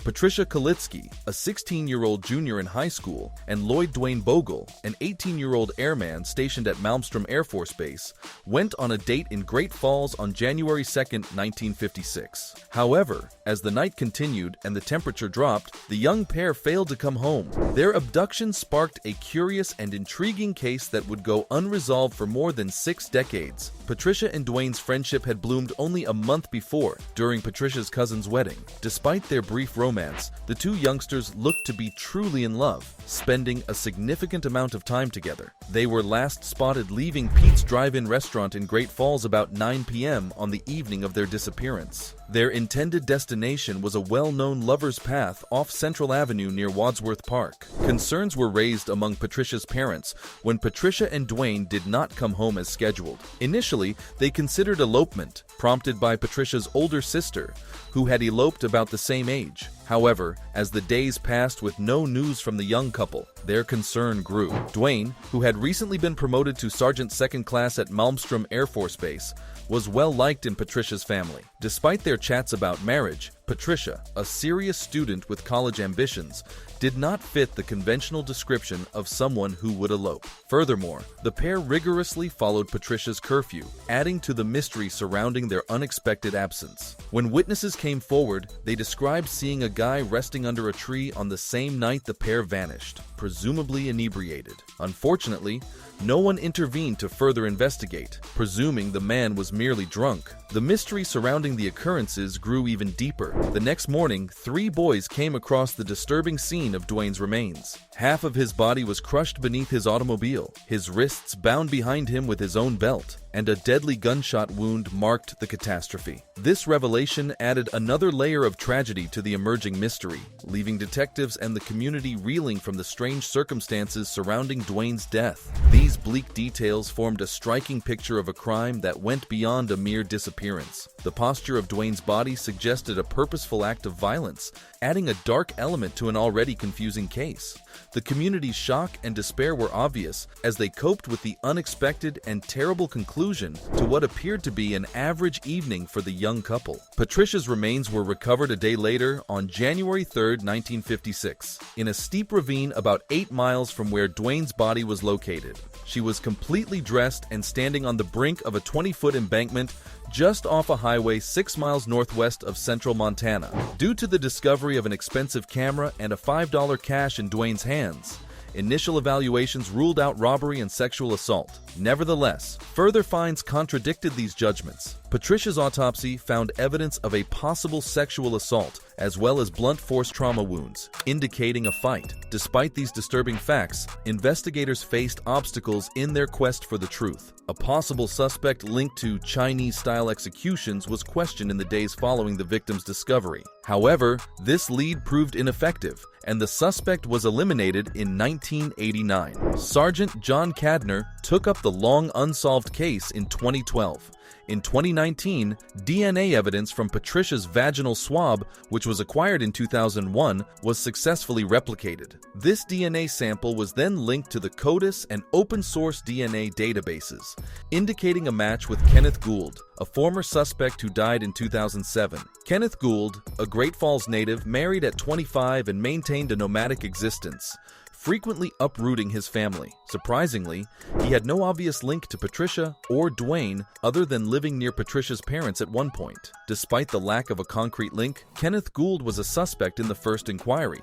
Patricia Kalitsky, a 16-year-old junior in high school, and Lloyd Duane Bogle, an 18-year-old airman stationed at Malmstrom Air Force Base, went on a date in Great Falls on January 2, 1956. However, as the night continued and the temperature dropped, the young pair failed to come home. Their abduction sparked a curious and intriguing case that would go unresolved for more than 6 decades. Patricia and Duane's friendship had bloomed only a month before, during Patricia's cousin's wedding. Despite their brief romance, the two youngsters looked to be truly in love, spending a significant amount of time together. They were last spotted leaving Pete's Drive-In restaurant in Great Falls about 9 p.m. on the evening of their disappearance. Their intended destination was a well-known lover's path off Central Avenue near Wadsworth Park. Concerns were raised among Patricia's parents when Patricia and Duane did not come home as scheduled. Initially, they considered elopement, prompted by Patricia's older sister, who had eloped about the same age. However, as the days passed with no news from the young couple, their concern grew. Duane, who had recently been promoted to Sergeant Second Class at Malmstrom Air Force Base, was well liked in Patricia's family. Despite their chats about marriage, Patricia, a serious student with college ambitions, did not fit the conventional description of someone who would elope. Furthermore, the pair rigorously followed Patricia's curfew, adding to the mystery surrounding their unexpected absence. When witnesses came forward, they described seeing a guy resting under a tree on the same night the pair vanished, presumably inebriated. Unfortunately, no one intervened to further investigate, presuming the man was merely drunk. The mystery surrounding the occurrences grew even deeper. The next morning, 3 boys came across the disturbing scene of Duane's remains. Half of his body was crushed beneath his automobile, his wrists bound behind him with his own belt, and a deadly gunshot wound marked the catastrophe. This revelation added another layer of tragedy to the emerging mystery, leaving detectives and the community reeling from the strange circumstances surrounding Duane's death. These bleak details formed a striking picture of a crime that went beyond a mere disappearance. The posture of Duane's body suggested a purposeful act of violence, adding a dark element to an already confusing case. The community's shock and despair were obvious as they coped with the unexpected and terrible conclusion to what appeared to be an average evening for the young couple. Patricia's remains were recovered a day later on January 3, 1956, in a steep ravine about 8 miles from where Duane's body was located. She was completely dressed and standing on the brink of a 20-foot embankment just off a highway 6 miles northwest of central Montana. Due to the discovery of an expensive camera and a $5 cash in Duane's hands, initial evaluations ruled out robbery and sexual assault. Nevertheless, further finds contradicted these judgments. Patricia's autopsy found evidence of a possible sexual assault, as well as blunt force trauma wounds, indicating a fight. Despite these disturbing facts, investigators faced obstacles in their quest for the truth. A possible suspect linked to Chinese-style executions was questioned in the days following the victim's discovery. However, this lead proved ineffective, and the suspect was eliminated in 1989. Sergeant John Cadner took up the long unsolved case in 2012. In 2019, DNA evidence from Patricia's vaginal swab, which was acquired in 2001, was successfully replicated. This DNA sample was then linked to the CODIS and open-source DNA databases, indicating a match with Kenneth Gould, a former suspect who died in 2007. Kenneth Gould, a Great Falls native, married at 25 and maintained a nomadic existence, frequently uprooting his family. Surprisingly, he had no obvious link to Patricia or Duane other than living near Patricia's parents at one point. Despite the lack of a concrete link, Kenneth Gould was a suspect in the first inquiry.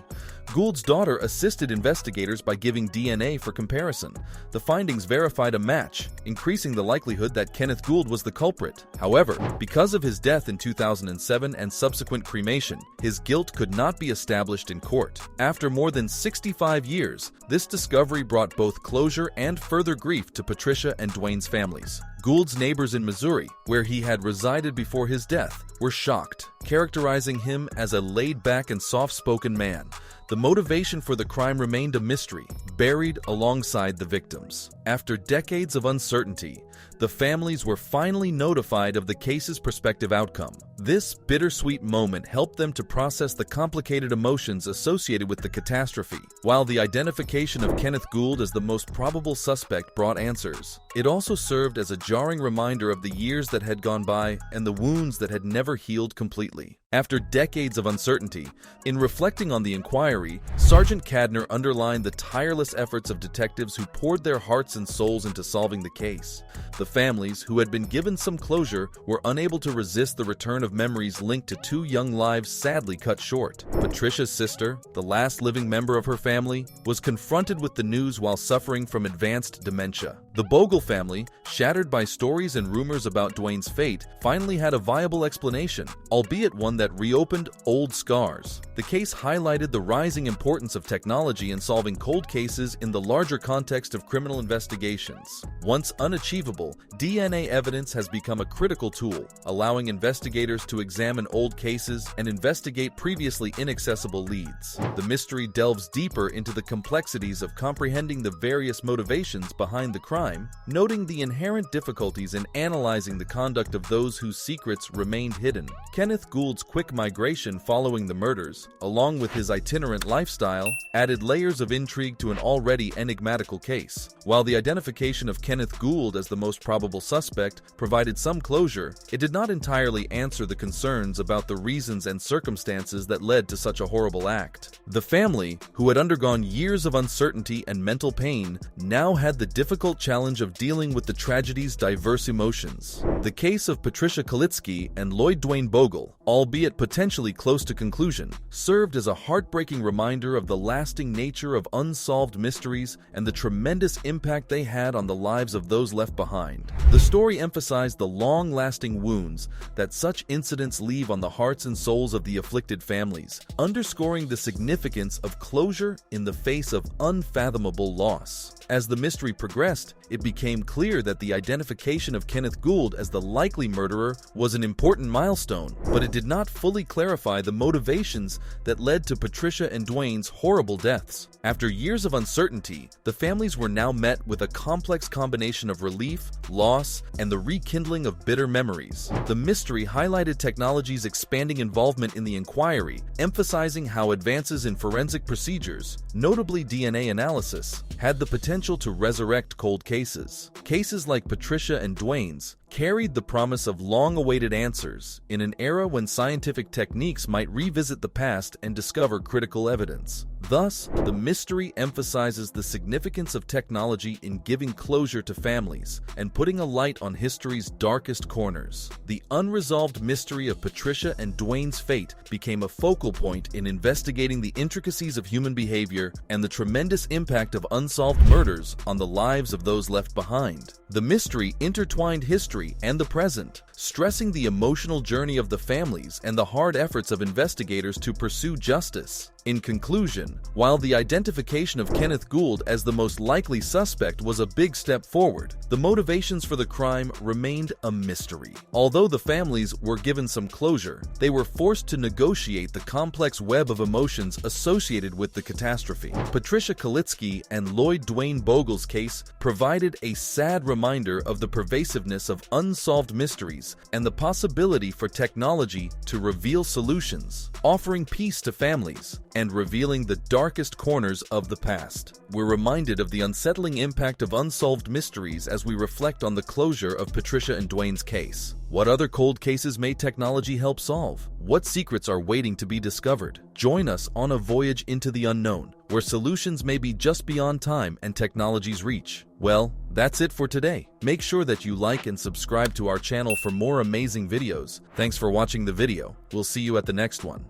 Gould's daughter assisted investigators by giving DNA for comparison. The findings verified a match, increasing the likelihood that Kenneth Gould was the culprit. However, because of his death in 2007 and subsequent cremation, his guilt could not be established in court. After more than 65 years, this discovery brought both closure and further grief to Patricia and Duane's families. Gould's neighbors in Missouri, where he had resided before his death, were shocked, characterizing him as a laid-back and soft-spoken man. The motivation for the crime remained a mystery, buried alongside the victims. After decades of uncertainty, the families were finally notified of the case's prospective outcome. This bittersweet moment helped them to process the complicated emotions associated with the catastrophe. While the identification of Kenneth Gould as the most probable suspect brought answers, it also served as a jarring reminder of the years that had gone by and the wounds that had never healed completely. After decades of uncertainty, in reflecting on the inquiry, Sergeant Cadner underlined the tireless efforts of detectives who poured their hearts and souls into solving the case. The families, who had been given some closure, were unable to resist the return of memories linked to two young lives sadly cut short. Patricia's sister, the last living member of her family, was confronted with the news while suffering from advanced dementia. The Bogle family, shattered by stories and rumors about Duane's fate, finally had a viable explanation, albeit one that reopened old scars. The case highlighted the rising importance of technology in solving cold cases in the larger context of criminal investigations. Once unachievable, DNA evidence has become a critical tool, allowing investigators to examine old cases and investigate previously inaccessible leads. The mystery delves deeper into the complexities of comprehending the various motivations behind the crime, noting the inherent difficulties in analyzing the conduct of those whose secrets remained hidden. Kenneth Gould's quick migration following the murders, along with his itinerant lifestyle, added layers of intrigue to an already enigmatical case. While the identification of Kenneth Gould as the most probable suspect provided some closure, it did not entirely answer the concerns about the reasons and circumstances that led to such a horrible act. The family, who had undergone years of uncertainty and mental pain, now had the difficult challenge of dealing with the tragedy's diverse emotions. The case of Patricia Kalitsky and Lloyd Duane Bogle, albeit potentially close to conclusion, served as a heartbreaking reminder of the lasting nature of unsolved mysteries and the tremendous impact they had on the lives of those left behind. The story emphasized the long-lasting wounds that such incidents leave on the hearts and souls of the afflicted families, underscoring the significance of closure in the face of unfathomable loss. As the mystery progressed, it became clear that the identification of Kenneth Gould as the likely murderer was an important milestone, but it did not fully clarify the motivations that led to Patricia and Duane's horrible deaths. After years of uncertainty, the families were now met with a complex combination of relief, loss, and the rekindling of bitter memories. The mystery highlighted technology's expanding involvement in the inquiry, emphasizing how advances in forensic procedures, notably DNA analysis, had the potential to resurrect cold cases. Cases like Patricia and Duane's carried the promise of long-awaited answers in an era when scientific techniques might revisit the past and discover critical evidence. Thus, the mystery emphasizes the significance of technology in giving closure to families and putting a light on history's darkest corners. The unresolved mystery of Patricia and Duane's fate became a focal point in investigating the intricacies of human behavior and the tremendous impact of unsolved murders on the lives of those left behind. The mystery intertwined history and the present, stressing the emotional journey of the families and the hard efforts of investigators to pursue justice. In conclusion, while the identification of Kenneth Gould as the most likely suspect was a big step forward, the motivations for the crime remained a mystery. Although the families were given some closure, they were forced to negotiate the complex web of emotions associated with the catastrophe. Patricia Kalitsky and Lloyd Duane Bogle's case provided a sad reminder of the pervasiveness of unsolved mysteries and the possibility for technology to reveal solutions, offering peace to families and revealing the darkest corners of the past. We're reminded of the unsettling impact of unsolved mysteries as we reflect on the closure of Patricia and Duane's case. What other cold cases may technology help solve? What secrets are waiting to be discovered? Join us on a voyage into the unknown, where solutions may be just beyond time and technology's reach. Well, that's it for today. Make sure that you like and subscribe to our channel for more amazing videos. Thanks for watching the video. We'll see you at the next one.